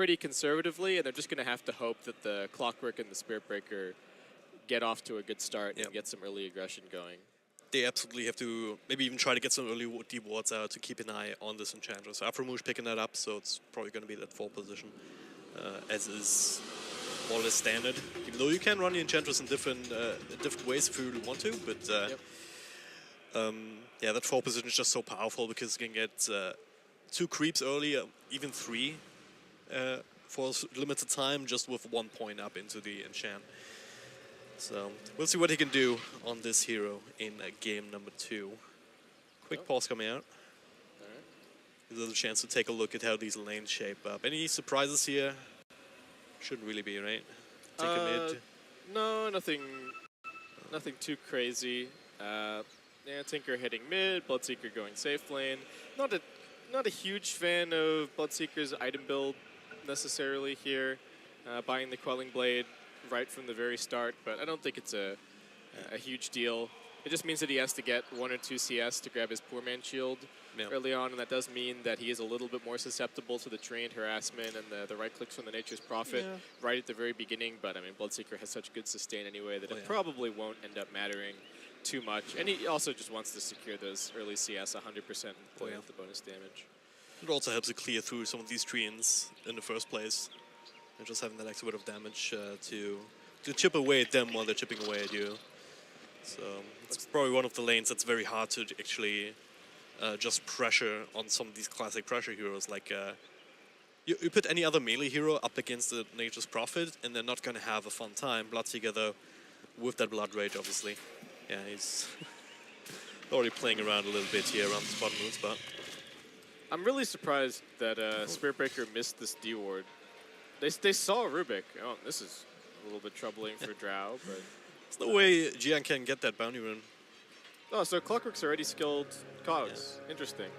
pretty conservatively, and they're just going to have to hope that the Clockwork and the Spirit Breaker get off to a good start and get some early aggression going. They absolutely have to maybe even try to get some early deep wards out to keep an eye on this Enchantress. So Aframouche picking that up, so it's probably going to be that 4 position, as is more or less standard. Even though you can run the Enchantress in different ways if you really want to, but yeah, that 4 position is just so powerful because you can get 2 creeps early, even 3 for a limited time, just with 1 point up into the enchant. So we'll see what he can do on this hero in game number 2. Quick pause coming out. There's a chance to take a look at how these lanes shape up. Any surprises here? Shouldn't really be, right? Take a mid. No, nothing too crazy. Yeah, Tinker hitting mid, Bloodseeker going safe lane. Not a huge fan of Bloodseeker's item build necessarily here. Buying the Quelling Blade right from the very start, but I don't think it's a huge deal. It just means that he has to get 1 or 2 CS to grab his Poor Man Shield early on, and that does mean that he is a little bit more susceptible to the trained harassment and the right clicks from the Nature's Prophet right at the very beginning. But I mean, Bloodseeker has such good sustain anyway that it probably won't end up mattering too much. And he also just wants to secure those early CS 100% and play out the bonus damage. It also helps to clear through some of these treants in the first place. And just having that extra bit of damage to chip away at them while they're chipping away at you. So it's probably one of the lanes that's very hard to actually just pressure on some of these classic pressure heroes. Like you put any other melee hero up against the Nature's Prophet and they're not going to have a fun time. Bloodseeker though, with that Blood Rage obviously. Yeah, he's already playing around a little bit here around this bottom moon spot. I'm really surprised that Spirit Breaker missed this D-Ward. They saw Rubik. Oh, this is a little bit troubling for Drow, but... There's no way Jian can get that bounty rune. Oh, so Clockwork's already skilled Cogs. Yeah. Interesting.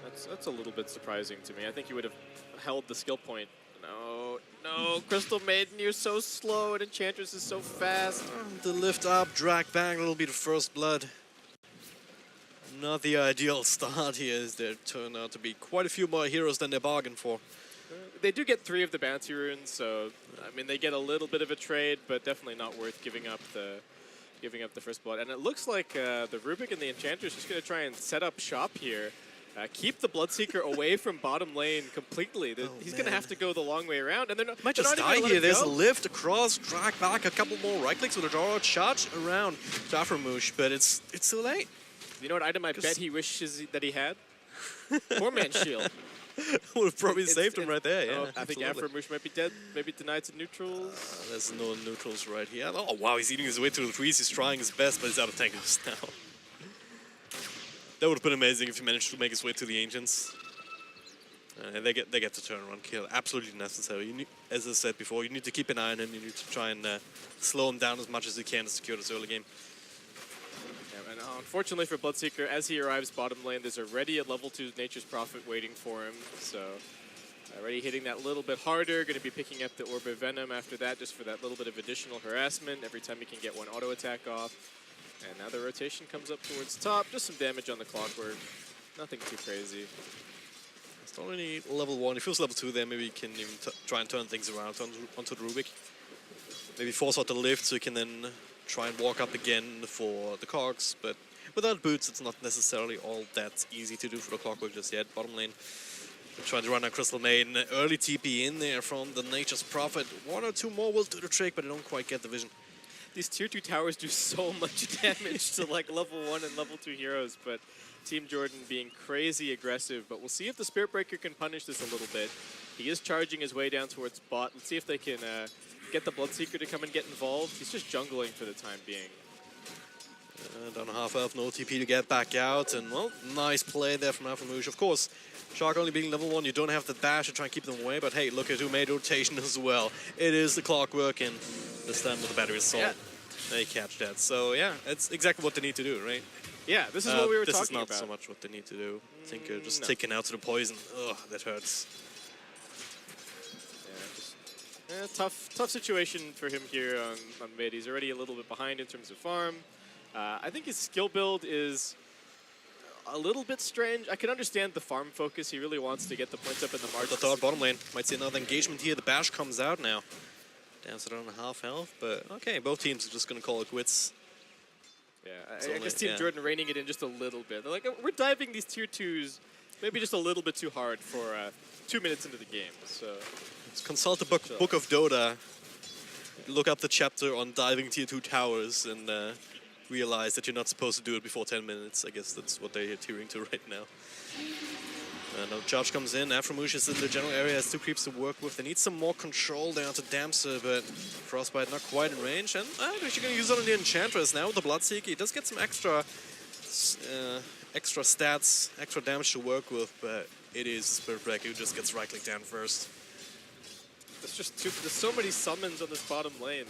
That's a little bit surprising to me. I think he would have held the skill point. No, Crystal Maiden, you're so slow, and Enchantress is so fast. The lift up, drag back, that'll be the first blood. Not the ideal start here, as there turn out to be quite a few more heroes than they bargained for. They do get 3 of the bounty runes, so I mean they get a little bit of a trade, but definitely not worth giving up the first blood. And it looks like the Rubik and the Enchantress just going to try and set up shop here, keep the Bloodseeker away from bottom lane completely. He's going to have to go the long way around, and they're not. Might just die here. There's a lift across, drag back, a couple more right clicks with a draw, charge around to Aframouche, but it's too late. You know what item I bet he wishes that he had? Poor Man's Shield. Would have probably saved him right there, yeah. I think Aframouche might be dead, maybe denied to neutrals. There's no neutrals right here. Oh wow, he's eating his way through the trees, he's trying his best, but he's out of tangos now. That would have been amazing if he managed to make his way to the Ancients. They get the turnaround kill, absolutely necessary. You need, as I said before, you need to keep an eye on him, you need to try and slow him down as much as you can to secure this early game. And unfortunately for Bloodseeker, as he arrives bottom lane, there's already a level 2 Nature's Prophet waiting for him. So already hitting that little bit harder, going to be picking up the Orb of Venom after that, just for that little bit of additional harassment every time he can get 1 auto attack off. And now the rotation comes up towards top, just some damage on the Clockwork. Nothing too crazy. It's already level 1. If he was level 2 there, maybe he can even try and turn things around onto the Rubik. Maybe force out the lift so he can then try and walk up again for the Cogs, but without boots it's not necessarily all that easy to do for the Clockwork just yet. Bottom lane, they're trying to run a Crystal Maiden, early TP in there from the Nature's Prophet. 1 or 2 more will do the trick, but they don't quite get the vision. These tier 2 towers do so much damage to like level 1 and level 2 heroes, but Team Jordan being crazy aggressive. But we'll see if the Spirit Breaker can punish this a little bit. He is charging his way down towards bot. Let's see if they can get the Bloodseeker to come and get involved. He's just jungling for the time being. Down a half health, no TP to get back out, and well, nice play there from Aframouche. Of course, Shark only being level 1, you don't have the dash to try and keep them away, but hey, look at who made rotation as well. It is the Clockwork, and this time with the Battery Assault, they catch that. So yeah, it's exactly what they need to do, right? Yeah, this is what we were talking about. This is not so much what they need to do. I think just taking out to the poison, ugh, that hurts. Yeah, tough situation for him here on mid. He's already a little bit behind in terms of farm. I think his skill build is a little bit strange. I can understand the farm focus. He really wants to get the points up in the march. The third bottom lane. Might see another engagement here. The bash comes out now. Down to around half health, but okay, both teams are just going to call it quits. Yeah, I guess Team Jordan reining it in just a little bit. They're like, we're diving these tier 2s maybe just a little bit too hard for 2 minutes into the game. So let's consult the book of Dota. Look up the chapter on diving tier 2 towers and realize that you're not supposed to do it before 10 minutes. I guess that's what they're adhering to right now. No charge comes in. Aframush is in the general area, has 2 creeps to work with. They need some more control down to Damser, but Frostbite not quite in range. And they're actually going to use it on the Enchantress now with the Bloodseeker. He does get some extra stats, extra damage to work with, but it is Spirit Breaker who just gets right-click down first. There's so many summons on this bottom lane.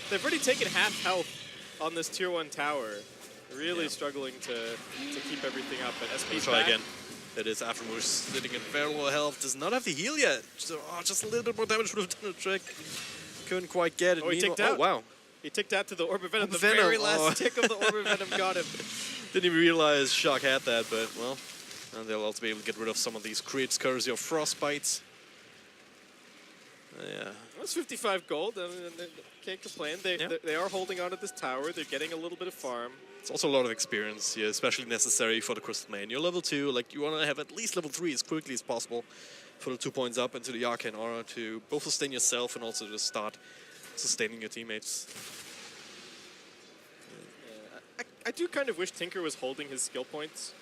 They've already taken half health on this tier 1 tower. Really struggling to keep everything up. But SP's try back. again. That is Aframush sitting in very low health. Does not have the heal yet. So, just a little bit more damage would have done the trick. Couldn't quite get it. Oh, he ticked out. Oh, wow. He ticked out to the Orb of Venom. The very last tick of the Orb of Venom got him. Didn't even realize Shock had that, but well. And they'll also be able to get rid of some of these creeps courtesy of Frostbite. Yeah. That's 55 gold. I mean, they can't complain. They are holding on to this tower. They're getting a little bit of farm. It's also a lot of experience here, especially necessary for the Crystal Main. You're level 2, like you want to have at least level 3 as quickly as possible for the 2 points up into the Arcane Aura to both sustain yourself and also just start sustaining your teammates. I do kind of wish Tinker was holding his skill points.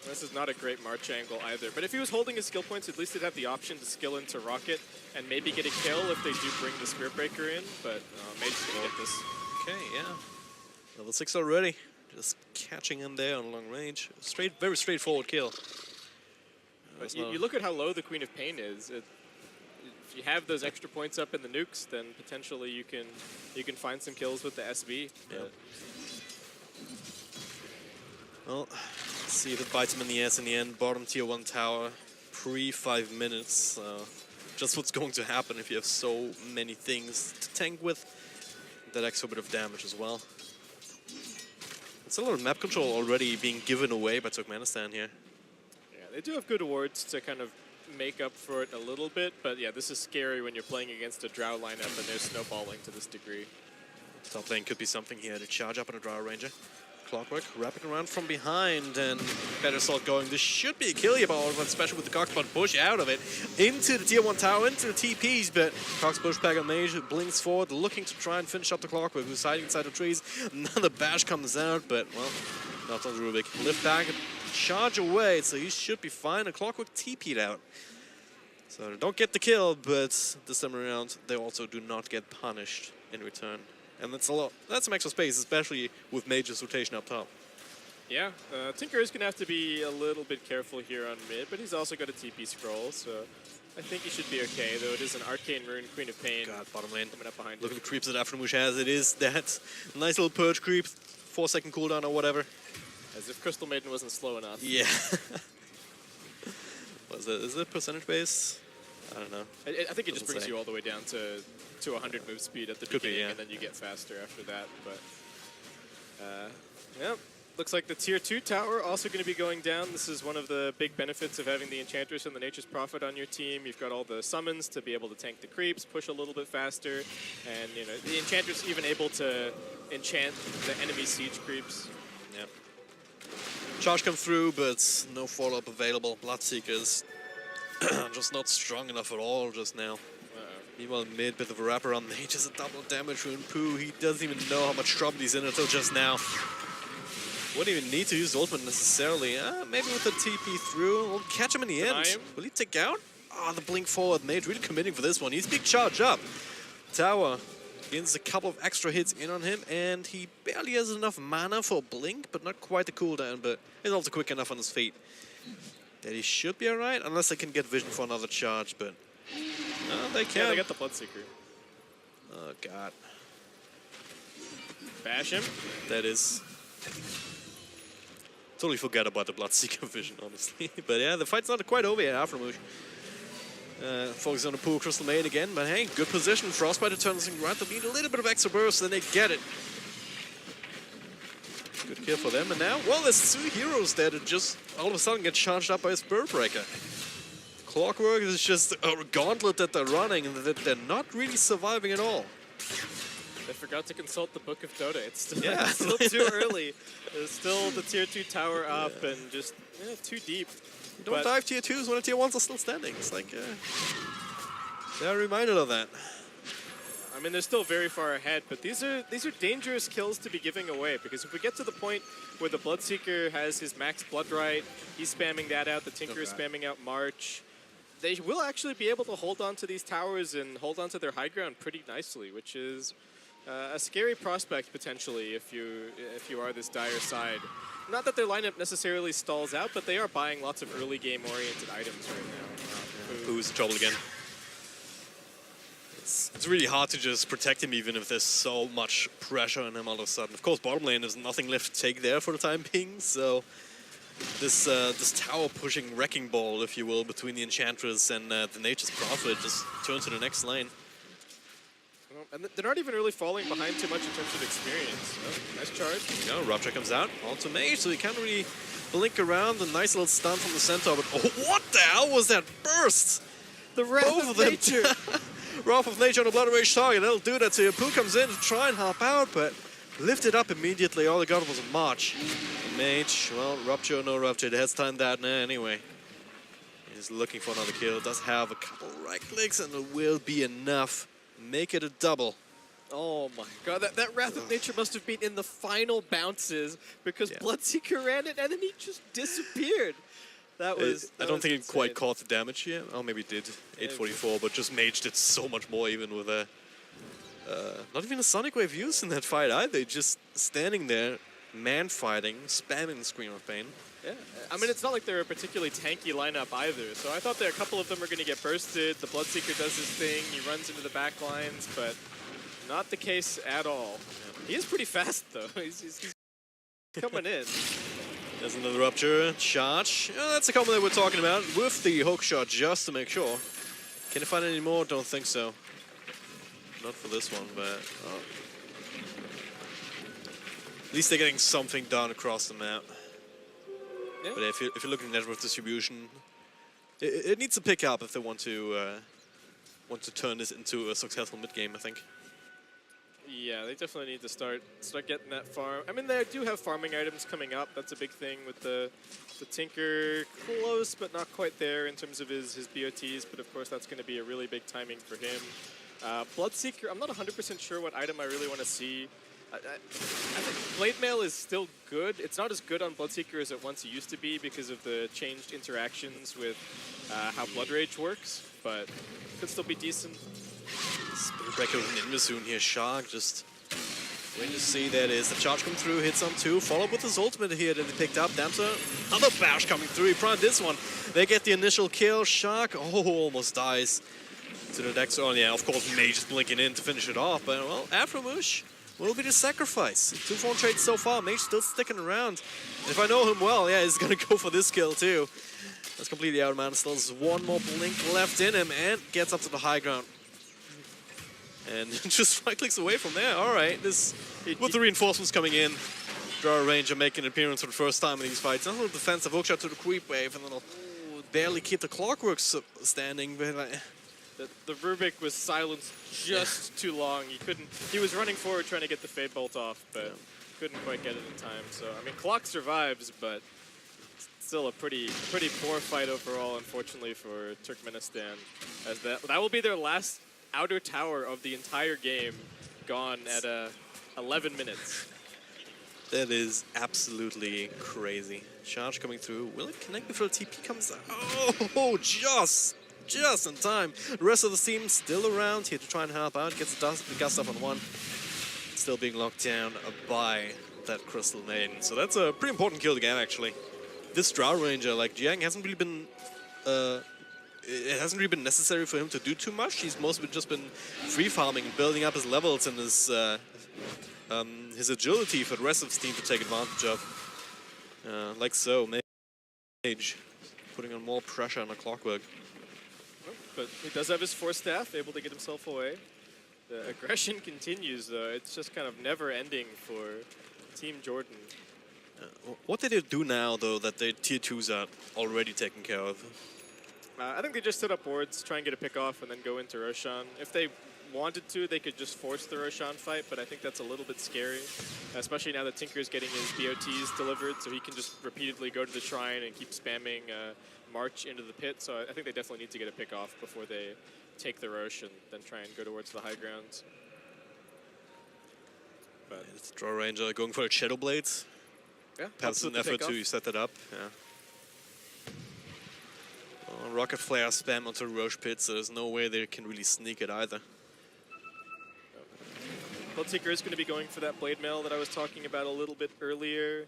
This is not a great March angle either, but if he was holding his skill points, at least he'd have the option to skill into Rocket and maybe get a kill if they do bring the Spirit Breaker in, but Mage's gonna get this. Okay, yeah. Level 6 already. Just catching in there on long range. Very straightforward kill. But you look at how low the Queen of Pain is. If you have those extra points up in the nukes, then potentially you can find some kills with the SB. Yeah. Well, let's see if it bites him in the ass in the end. Bottom tier 1 tower, pre-5 minutes. Just what's going to happen if you have so many things to tank with. That extra bit of damage as well. It's a lot of map control already being given away by Turkmenistan here. Yeah, they do have good awards to kind of make up for it a little bit, but yeah, this is scary when you're playing against a Drow lineup and they're snowballing to this degree. Top lane could be something here to charge up on a Drow Ranger. Clockwork wrapping around from behind and better assault going. This should be a kill here, but especially with the Coxbot push out of it into the tier 1 tower, into the TPs, but Cox pushback on Mage blinks forward, looking to try and finish up the Clockwork, who's hiding inside the trees. Another bash comes out, but well, not on Rubik. Lift back and charge away, so he should be fine. The Clockwork TP'd out. So they don't get the kill, but this time around, they also do not get punished in return. And that's a lot. That's some extra space, especially with Mage's rotation up top. Yeah, Tinker is going to have to be a little bit careful here on mid, but he's also got a TP scroll, so I think he should be okay, though it is an Arcane Rune, Queen of Pain. God, bottom lane. Coming up behind Look him. at the creeps that Aframush has. It is that nice little purge creep, 4-second cooldown or whatever. As if Crystal Maiden wasn't slow enough. Yeah. Is it percentage base? I don't know. I think it just brings say. you all the way down to 100 move speed at the Could be, beginning, yeah. and then you get faster after that. But yeah, looks like the tier 2 tower also going to be going down. This is one of the big benefits of having the Enchantress and the Nature's Prophet on your team. You've got all the summons to be able to tank the creeps, push a little bit faster, and you know the Enchantress even able to enchant the enemy siege creeps. Yeah. Charge come through, but no follow-up available. Bloodseekers just not strong enough at all just now. Meanwhile, mid, bit of a wraparound. Mage has a double damage rune. Pooh, he doesn't even know how much trouble he's in until just now. Wouldn't even need to use ultimate necessarily. Maybe with the TP through, we'll catch him in the end. Him. Will he take out? The blink forward. Mage really committing for this one. He's big charge up. Tower gains a couple of extra hits in on him, and he barely has enough mana for a blink, but not quite the cooldown, but he's also quick enough on his feet that he should be alright, unless they can get vision for another charge, but no, they can. Yeah, they got the Bloodseeker. Oh, God. Bash him. That is... Totally forgot about the Bloodseeker vision, honestly. But yeah, the fight's not quite over yet, Aframush. Focus on the pool Crystal Maid again, but hey, good position. Frostbite turns things right. They need a little bit of extra burst, and they get it. Good kill for them. And now, well, there's two heroes there that just all of a sudden get charged up by a Spirit Breaker. Clockwork is just a gauntlet that they're running and that they're not really surviving at all. They forgot to consult the Book of Dota. It's still, Yeah. it's still too early. There's still the tier 2 tower up and just too deep. You don't dive tier 2s when the tier 1s are still standing. It's like, they're reminded of that. I mean, they're still very far ahead, but these are dangerous kills to be giving away, because if we get to the point where the Bloodseeker has his max blood right, he's spamming that out, the Tinker is spamming out March, they will actually be able to hold on to these towers and hold on to their high ground pretty nicely, which is a scary prospect potentially if you are this dire side. Not that their lineup necessarily stalls out, but they are buying lots of early game oriented items right now. Who's in trouble again? It's really hard to just protect him even if there's so much pressure on him all of a sudden. Of course, bottom lane, there's nothing left to take there for the time being, so this tower pushing wrecking ball, if you will, between the Enchantress and the Nature's Prophet just turns to the next lane. And they're not even really falling behind too much in terms of experience. Oh, nice charge. No, Rupture comes out onto Mage, so he can't really blink around. A nice little stun from the center, but oh, what the hell was that burst? The Wrath of Nature. Wrath of Nature on a Blood Rage target. That'll do that to you. Pooh comes in to try and help out, but lifted up immediately. All he got was a March. Mage, well, Rupture or no Rupture, it has timed that now anyway. He's looking for another kill. Does have a couple right clicks, and it will be enough. Make it a double. Oh my god, that Wrath of Nature must have been in the final bounces because Bloodseeker ran it and then he just disappeared. That was I don't think it quite caught the damage here. Oh, maybe it did. 844, but just Mage did so much more even with a... not even a Sonic Wave used in that fight either. Just standing there, man-fighting, spamming the Scream of Pain. Yeah, I mean, it's not like they're a particularly tanky lineup either, so I thought that a couple of them were going to get bursted. The Bloodseeker does his thing, he runs into the back lines, but not the case at all. He is pretty fast, though. He's coming in. There's another Rupture. Charge. Oh, that's the combo that we're talking about, with the hook shot, just to make sure. Can you find any more? Don't think so. Not for this one, but... Oh. At least they're getting something done across the map. Yeah. But if you're looking at network distribution, it needs to pick up if they want to turn this into a successful mid game, I think. Yeah, they definitely need to start getting that farm. I mean, they do have farming items coming up. That's a big thing with the Tinker. Close, but not quite there in terms of his BOTs. But of course, that's going to be a really big timing for him. Bloodseeker, I'm not 100% sure what item I really want to see. I think Blade Mail is still good. It's not as good on Bloodseeker as it once used to be because of the changed interactions with how Blood Rage works, but could still be decent. Spirit Breaker with an Invisoon here. Shark just waiting to see that is. The charge come through, hits on two, followed with his ultimate here that he picked up. Damser, another bash coming through. He primed this one. They get the initial kill. Shark, almost dies to the next. Oh yeah, of course Mage is blinking in to finish it off, but well, Afromush will be the sacrifice. 2-4 trades so far. Mage still sticking around. And if I know him well, yeah, he's gonna go for this kill too. That's completely out of man. Still has one more blink left in him and gets up to the high ground. And just right clicks away from there. All right, this with the reinforcements coming in. Draw Ranger making an appearance for the first time in these fights. A little defensive hookshot to the creep wave, and then they'll barely keep the Clockwork standing. But the Rubik was silenced just too long. He was running forward trying to get the Fade Bolt off, but couldn't quite get it in time. So I mean, Clock survives, but still a pretty poor fight overall, unfortunately for Turkmenistan. As that will be their last outer tower of the entire game, gone at 11 minutes. That is absolutely crazy. Charge coming through. Will it connect before the TP comes out? Oh, just in time. The rest of the team still around here to try and help out. Gets the gust up on one. Still being locked down by that Crystal Maiden. So that's a pretty important kill to get, actually. This Drow Ranger, like Jiang, hasn't really been... it hasn't really been necessary for him to do too much. He's mostly just been free farming and building up his levels and his agility for the rest of his team to take advantage of. Like so, Mage putting on more pressure on the Clockwork. But he does have his Force Staff, able to get himself away. The aggression continues, though. It's just kind of never ending for Team Jordan. What did they do now, though, that their tier 2s are already taken care of? I think they just set up wards, try and get a pick off, and then go into Roshan. If they wanted to, they could just force the Roshan fight, but I think that's a little bit scary, especially now that Tinker's getting his BOTs delivered, so he can just repeatedly go to the shrine and keep spamming March into the pit. So I think they definitely need to get a pick off before they take the Rosh and then try and go towards the high grounds. But Yeah, it's Draw Ranger going for a Shadow Blades. yeah, Perhaps an effort to set that up. Yeah. Rocket Flare spam onto Roche Pit, so there's no way they can really sneak it either. Bloodseeker is going to be going for that Blade Mail that I was talking about a little bit earlier.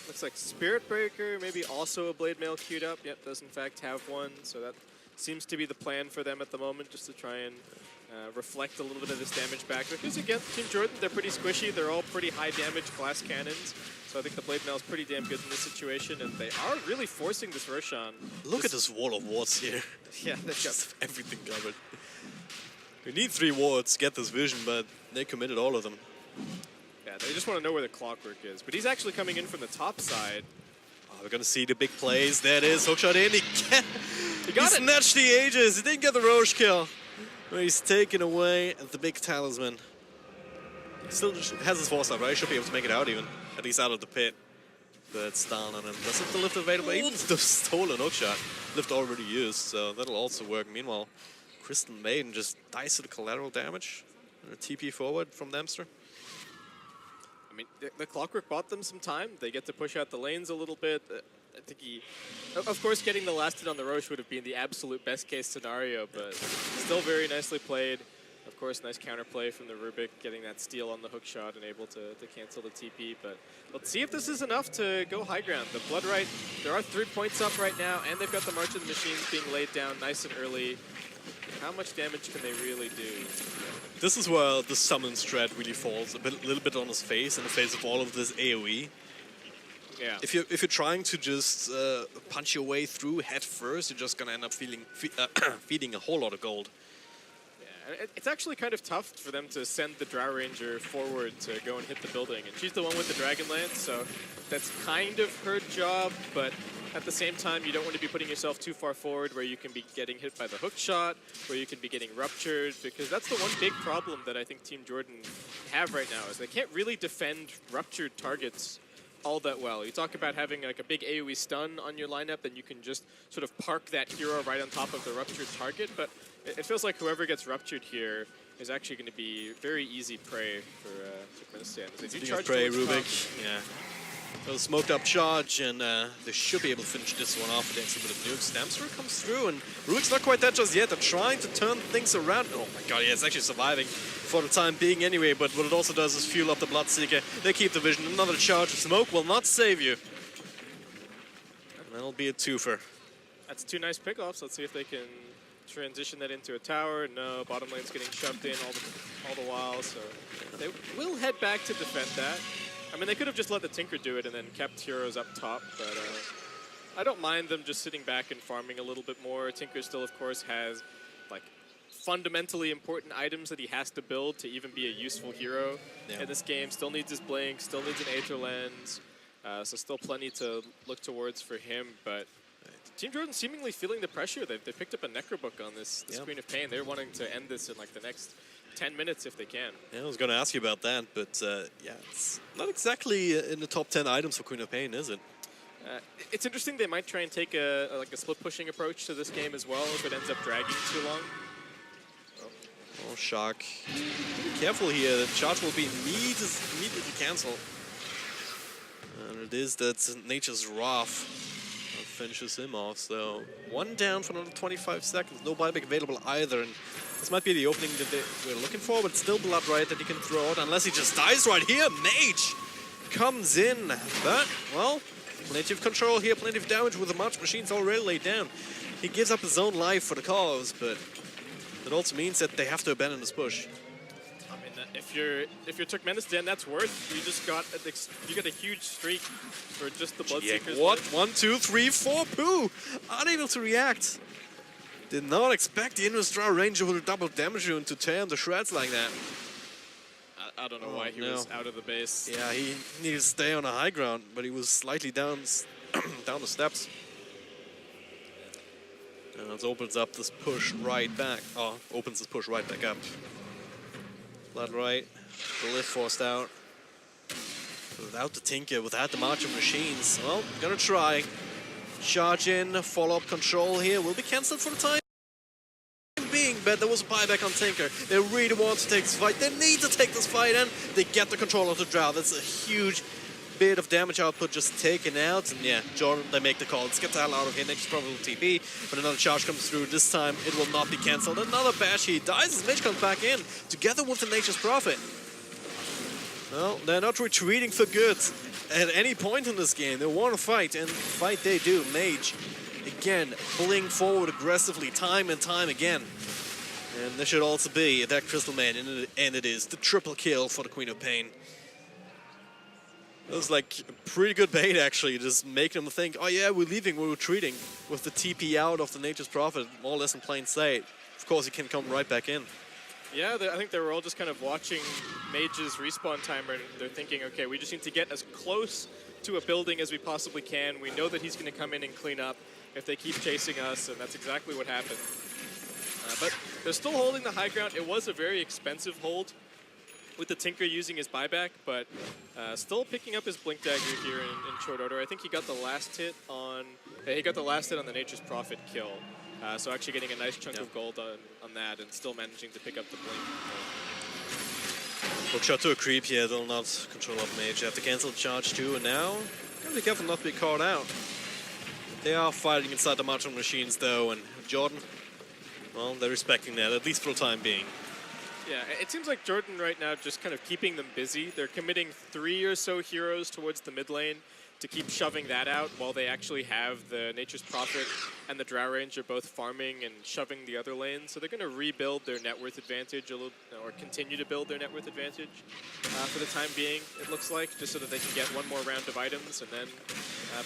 Looks like Spirit Breaker, maybe also a Blade Mail queued up. Yep, does in fact have one, so that seems to be the plan for them at the moment, just to try and reflect a little bit of this damage back. Because again, Team Jordan, they're pretty squishy. They're all pretty high damage glass cannons. So I think the Blade Mail is pretty damn good in this situation, and they are really forcing this Roshan. Look at this wall of wards here. Yeah, they've got Just everything covered. We need 3 wards to get this vision, but they committed all of them. yeah, they just want to know where the Clockwork is. But he's actually coming in from the top side. Oh, we're gonna see the big plays. There it is. Hookshot in. He got it. Snatched the Aegis. He didn't get the Roche kill. But he's taken away the big talisman. He still has his foresight, right? He should be able to make it out even. At least out of the pit. But it's down on him. Doesn't the lift available? Even the stolen hookshot. Lift already used, so that'll also work. Meanwhile, Crystal Maiden just dies to the collateral damage. And a TP forward from Dempster. I mean, the Clockwork bought them some time. They get to push out the lanes a little bit. I think he... Of course, getting the last hit on the Roche would have been the absolute best-case scenario, but still very nicely played. Of course, nice counterplay from the Rubik, getting that steal on the hook shot and able to cancel the TP. But let's see if this is enough to go high ground. The Bloodright, there are 3 points up right now, and they've got the March of the Machines being laid down nice and early. How much damage can they really do? This is where the summon strat really falls a little bit on his face in the face of all of this AoE. Yeah. If you're trying to just punch your way through head first, you're just gonna end up feeding a whole lot of gold. Yeah, it's actually kind of tough for them to send the Drow Ranger forward to go and hit the building, and she's the one with the Dragon Lance, so that's kind of her job, but at the same time, you don't want to be putting yourself too far forward where you can be getting hit by the hook shot, where you can be getting ruptured, because that's the one big problem that I think Team Jordan have right now, is they can't really defend ruptured targets all that well. You talk about having like a big AoE stun on your lineup, then you can just sort of park that hero right on top of the ruptured target, but it feels like whoever gets ruptured here is actually going to be very easy prey for Turkmenistan. They do charge prey, towards Rubik. top. Yeah. So smoked up charge, and they should be able to finish this one off with the extra bit of nukes. Dempster comes through, and Rubik's not quite dead just yet. They're trying to turn things around. Oh my god, yeah, it's actually surviving for the time being anyway, but what it also does is fuel up the Bloodseeker. They keep the vision. Another charge of smoke will not save you. And that'll be a twofer. That's 2 nice pickoffs. Let's see if they can transition that into a tower. No, bottom lane's getting shoved in all the while, so they will head back to defend that. I mean, they could have just let the Tinker do it and then kept heroes up top, but I don't mind them just sitting back and farming a little bit more. Tinker still, of course, has like fundamentally important items that he has to build to even be a useful hero in this game. Still needs his Blink, still needs an Aether Lens, so still plenty to look towards for him, but Team Jordan seemingly feeling the pressure. They picked up a Necrobook on this Queen of Pain. They're wanting to end this in like the next 10 minutes if they can. Yeah, I was going to ask you about that, but yeah, it's not exactly in the top 10 items for Queen of Pain, is it? It's interesting. They might try and take a split pushing approach to this game as well if it ends up dragging too long. Oh, Shock. Be careful here. The charge will be immediately cancelled. And it is that Nature's Wrath that finishes him off. So 1 down for another 25 seconds. No buyback available either. And this might be the opening that we're looking for, but still Bloodright that he can throw out unless he just dies right here. Mage comes in. But, well, plenty of control here, plenty of damage with the March machines already laid down. He gives up his own life for the cause, but that also means that they have to abandon this push. I mean, if you're Turkmenistan, that's worth. You got a huge streak for just the Bloodseekers. What? 1, 2, 3, 4. Pooh! Unable to react. Did not expect the Innistrad Ranger with a double damage rune to tear him to shreds like that. I don't know why he was out of the base. Yeah, he needed to stay on the high ground, but he was slightly down, down the steps. And it opens up this push right back. Oh, opens this push right back up. Flat right, the lift forced out. Without the Tinker, without the March of Machines, well, gonna try. Charge in, follow-up control here will be cancelled for the time being, but there was a buyback on Tinker. They really want to take this fight. They need to take this fight, and they get the control of the Drow. That's a huge bit of damage output just taken out. And yeah, Jordan, they make the call. Let's get the hell out of here. Next probably TP, but another charge comes through. This time it will not be cancelled. Another bash. He dies as Mage comes back in, together with the Nature's Prophet. Well, they're not retreating for good at any point in this game. They want to fight, and fight they do. Mage, again, pulling forward aggressively time and time again. And there should also be that Crystal Man, and it is the triple kill for the Queen of Pain. It was like a pretty good bait, actually, just making them think, oh yeah, we're leaving, we're retreating, with the TP out of the Nature's Prophet, more or less in plain sight. Of course, he can come right back in. Yeah, I think they were all just kind of watching Mage's respawn timer, and they're thinking, okay, we just need to get as close to a building as we possibly can. We know that he's going to come in and clean up if they keep chasing us, and that's exactly what happened. But they're still holding the high ground. It was a very expensive hold with the Tinker using his buyback, but still picking up his Blink Dagger here in short order. I think he got the last hit on the Nature's Prophet kill. So actually getting a nice chunk of gold on that, and still managing to pick up the Blink. Hookshot to a creep here, they'll not control up Mage. They have to cancel the charge too, and now gotta be careful not to be caught out. They are fighting inside the March of Machines though, and Jordan, well, they're respecting that, at least for the time being. Yeah, it seems like Jordan right now just kind of keeping them busy. They're committing 3 or so heroes towards the mid lane to keep shoving that out while they actually have the Nature's Prophet and the Drow Ranger both farming and shoving the other lane. So they're going to rebuild their net worth advantage a little, or continue to build their net worth advantage for the time being, it looks like, just so that they can get one more round of items and then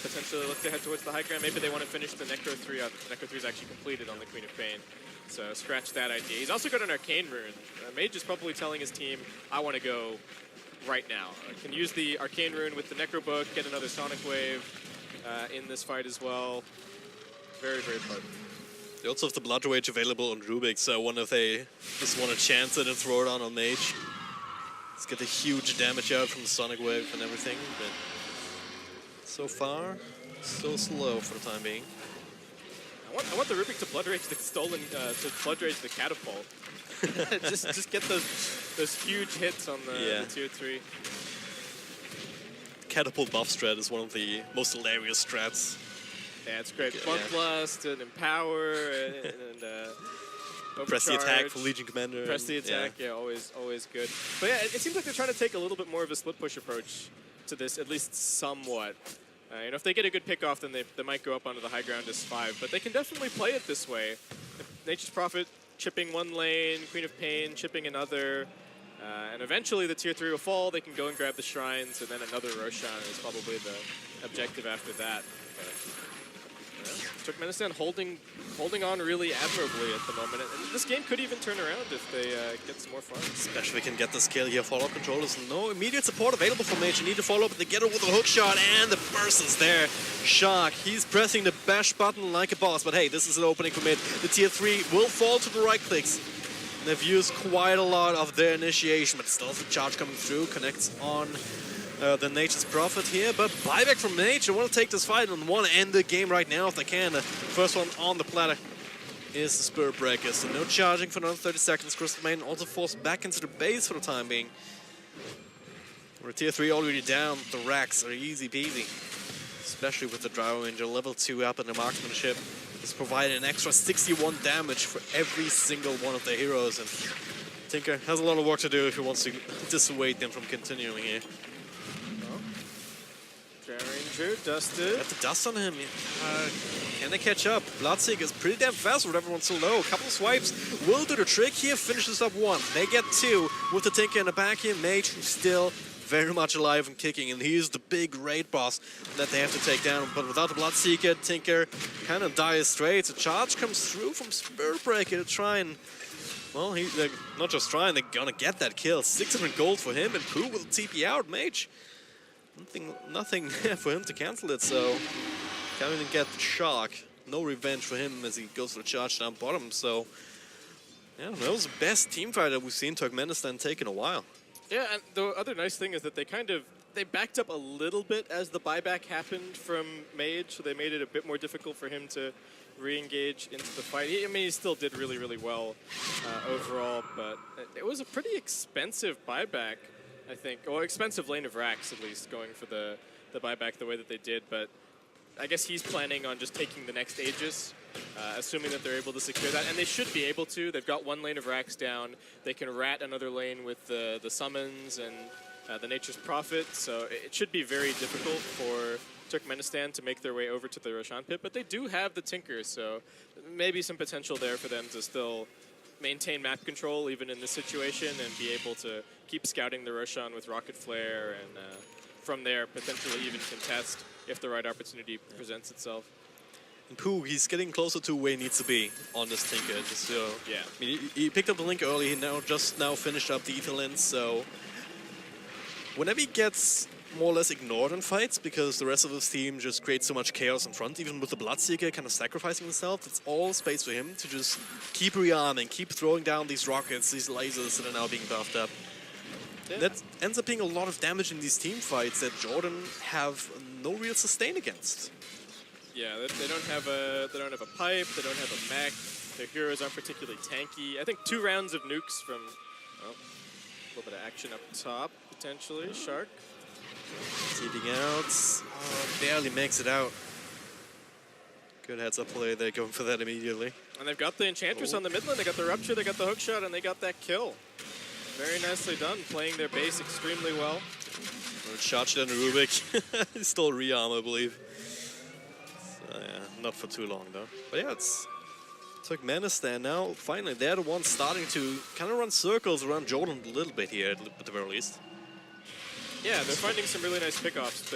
potentially look to head towards the high ground. Maybe they want to finish the Necro 3 out. Necro 3 is actually completed on the Queen of Pain. So scratch that idea. He's also got an Arcane Rune. Mage is probably telling his team, I want to go right now. I can use the Arcane Rune with the Necro Book, get another Sonic Wave in this fight as well. Very, very potent. They also have the Blood Rage available on Rubik, so I wonder if they just want to chance it and throw it on Mage. Let's get a huge damage out from the Sonic Wave and everything, but so far, so slow for the time being. I want the Rubik to Blood Rage the stolen, to Blood Rage the Catapult. just get those huge hits on the tier 3. Catapult buff strat is one of the most hilarious strats. Yeah, it's great. Bloodlust and Empower and press the attack for Legion Commander. Press the attack, yeah, always good. But yeah, it seems like they're trying to take a little bit more of a split push approach to this, at least somewhat. You know, if they get a good pick off, then they might go up onto the high ground as 5. But they can definitely play it this way. If Nature's Prophet chipping one lane, Queen of Pain chipping another, and eventually the tier 3 will fall. They can go and grab the shrines, and then another Roshan is probably the objective after that. But, yeah, Turkmenistan holding on really admirably at the moment, and this game could even turn around if they get some more farms. Especially can get this kill here. Follow-up control is no immediate support available for Mage. You need to follow up, but they get it with a hook shot, and the burst is there. Shark, he's pressing the bash button like a boss, but hey, this is an opening for mid. The tier 3 will fall to the right clicks. They've used quite a lot of their initiation, but still the charge coming through, connects on the Nature's Prophet here, but buyback from Mage. They want to take this fight and want to end the game right now if they can. The first one on the platter is the Spirit Breaker, so no charging for another 30 seconds. Crystal Main also forced back into the base for the time being. We're tier 3 already down. The racks are easy peasy, especially with the Drow Ranger level 2 up in the marksmanship. It's providing an extra 61 damage for every single one of their heroes, and Tinker has a lot of work to do if he wants to dissuade them from continuing here. Ranger dusted. Got the dust on him. Can they catch up? Bloodseeker is pretty damn fast with everyone so low. A couple of swipes will do the trick here. Finishes up 1. They get 2 with the Tinker in the back here. Mage still very much alive and kicking, and he's the big raid boss that they have to take down. But without the Bloodseeker, Tinker kind of dies straight. The charge comes through from Spirit Breaker to try and, well, they're not just trying, they're gonna get that kill. 600 gold for him, and Pooh will TP out Mage. Nothing for him to cancel it, so can't even get Shark. No revenge for him as he goes for the charge down bottom, so yeah, that was the best team fight that we've seen Turkmenistan take in a while. Yeah, and the other nice thing is that they backed up a little bit as the buyback happened from Mage, so they made it a bit more difficult for him to re-engage into the fight. I mean, he still did really, really well overall, but it was a pretty expensive buyback, I think. Or expensive lane of racks, at least, going for the buyback the way that they did, but I guess he's planning on just taking the next Aegis, assuming that they're able to secure that, and they should be able to. They've got one lane of racks down. They can rat another lane with the summons and the Nature's Prophet, so it should be very difficult for Turkmenistan to make their way over to the Roshan pit, but they do have the Tinker, so maybe some potential there for them to still maintain map control even in this situation and be able to keep scouting the Roshan with Rocket Flare and from there potentially even contest if the right opportunity presents itself. And Pooh, he's getting closer to where he needs to be on this Tinker. Just, yeah. I mean, he picked up the link early, he just now finished up the Ether Lens, so whenever he gets more or less ignored in fights because the rest of his team just creates so much chaos in front, even with the Bloodseeker kind of sacrificing himself, it's all space for him to just keep rearming, keep throwing down these rockets, these lasers that are now being buffed up. Yeah. That ends up being a lot of damage in these team fights that Jordan have no real sustain against. Yeah, they don't have a pipe, they don't have a mech, their heroes aren't particularly tanky. I think 2 rounds of nukes from, well, a little bit of action up top, potentially. Shark. Teeping out. Oh, barely makes it out. Good heads-up play. They're going for that immediately. And they've got the Enchantress on the mid lane. They got the Rupture, they got the hookshot, and they got that kill. Very nicely done, playing their base extremely well. Charged on Rubik. He's still rearm, I believe. So, yeah, not for too long, though. But yeah, it's Turkmenistan now. Finally, they're the ones starting to kind of run circles around Jordan a little bit here, at the very least. Yeah, they're finding some really nice pickoffs.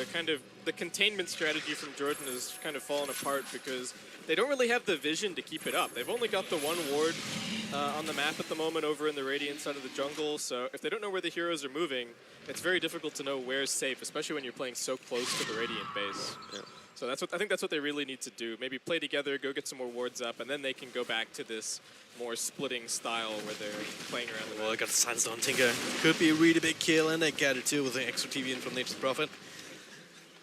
The containment strategy from Jordan has kind of fallen apart because they don't really have the vision to keep it up. They've only got the one ward on the map at the moment over in the Radiant side of the jungle, so if they don't know where the heroes are moving, it's very difficult to know where's safe, especially when you're playing so close to the Radiant base. Yeah. So I think that's what they really need to do. Maybe play together, go get some more wards up, and then they can go back to this more splitting style where they're playing around the map. Well, they got the Silence on Tinker. Could be a really big kill, and they get it too with the extra TV in from Nature's Prophet.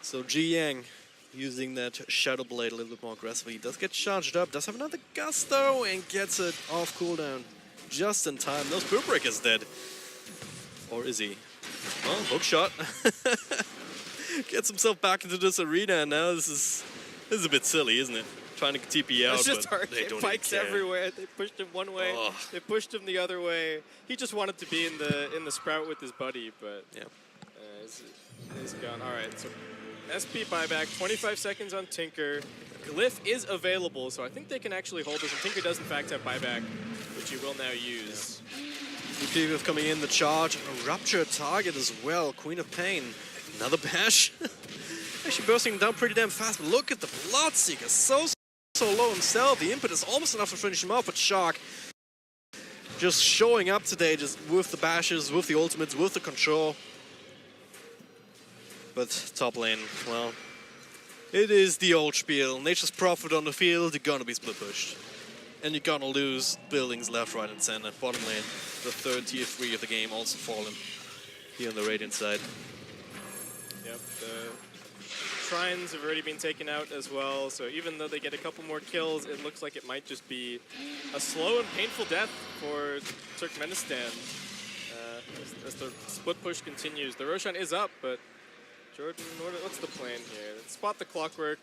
So Ji Yang using that Shadow Blade a little bit more aggressively. He does get charged up, does have another Gusto, and gets it off cooldown just in time. No Spirit Breaker's dead. Or is he? Well, hookshot. Gets himself back into this arena, and now this is a bit silly, isn't it? Trying to TP out, it's just but they don't spikes everywhere. They pushed him one way, they pushed him the other way. He just wanted to be in the Sprout with his buddy, but yeah, he's gone. All right, so SP buyback, 25 seconds on Tinker. Glyph is available, so I think they can actually hold this. And Tinker does in fact have buyback, which he will now use. Yeah. Glyph coming in, the charge, a Rupture target as well. Queen of Pain. Another bash. Actually bursting down pretty damn fast, but look at the Bloodseeker. So low himself. The input is almost enough to finish him off, but Shark just showing up today, just with the bashes, with the ultimates, with the control. But top lane, well, it is the old spiel. Nature's Prophet on the field, you're gonna be split pushed. And you're gonna lose buildings left, right, and center. Bottom lane, the third tier 3 of the game also fallen here on the Radiant side. Yep, the Shrines have already been taken out as well, so even though they get a couple more kills, it looks like it might just be a slow and painful death for Turkmenistan as the split push continues. The Roshan is up, but Jordan, what's the plan here? Spot the Clockwork.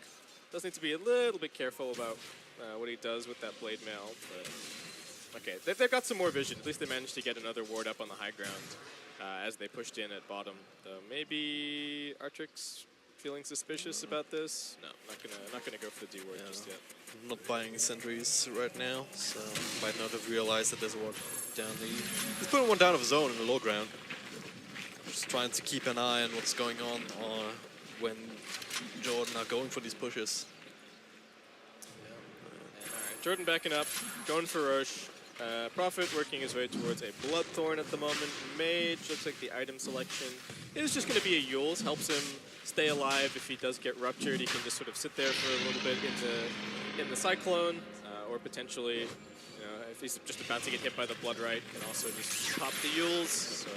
Does need to be a little bit careful about what he does with that Blade Mail, but okay, they've got some more vision. At least they managed to get another ward up on the high ground as they pushed in at bottom. Though maybe Artrix feeling suspicious about this? No, not gonna go for the D ward just yet. I'm not buying sentries right now, so might not have realized that there's a ward down the. He's putting one down of his own in the low ground. just trying to keep an eye on what's going on when Jordan are going for these pushes. Alright, Jordan backing up, going for Roche. Prophet working his way towards a Bloodthorn at the moment. Mage looks like the item selection is just going to be a Yule's. Helps him stay alive if he does get ruptured. He can just sort of sit there for a little bit in the Cyclone, or potentially, if he's just about to get hit by the Bloodrite, can also just pop the Yules. So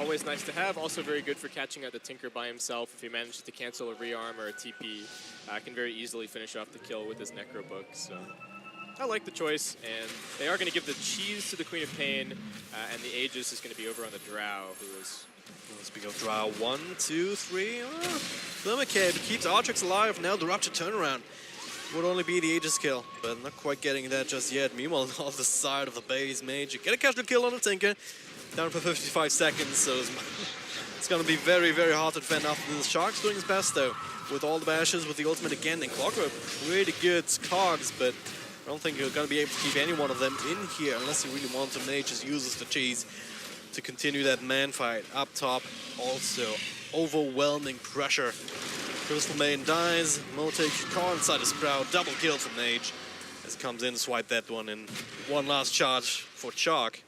always nice to have. Also very good for catching out the Tinker by himself. If he manages to cancel a rearm or a TP, can very easily finish off the kill with his Necro Book. So I like the choice, and they are going to give the cheese to the Queen of Pain, and the Aegis is going to be over on the Drow, who is... Speaking of Drow, 1, 2, 3. Limicade keeps Artrix alive. Now the Rupture turnaround would only be the Aegis kill, but not quite getting that just yet. Meanwhile, on the side of the base, Mage get a casual kill on the Tinker. Down for 55 seconds, so it's going to be very, very hard to defend after this. Shark's doing his best, though, with all the bashes, with the ultimate again, and Clockwork, really good cogs, but I don't think you're going to be able to keep any one of them in here unless you really want to. Mage just uses the cheese to continue that man fight. Up top, also overwhelming pressure. Crystal Maiden dies. Mo takes caught inside his crowd. Double kill from Mage as comes in to swipe that one in. One last charge for Chalk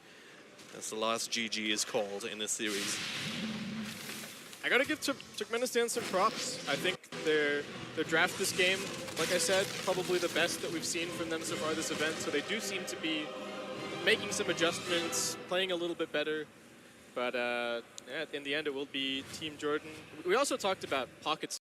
as the last GG is called in this series. I gotta give Turkmenistan some props. I think their draft this game, like I said, probably the best that we've seen from them so far this event. So they do seem to be making some adjustments, playing a little bit better. But yeah, in the end, it will be Team Jordan. We also talked about pockets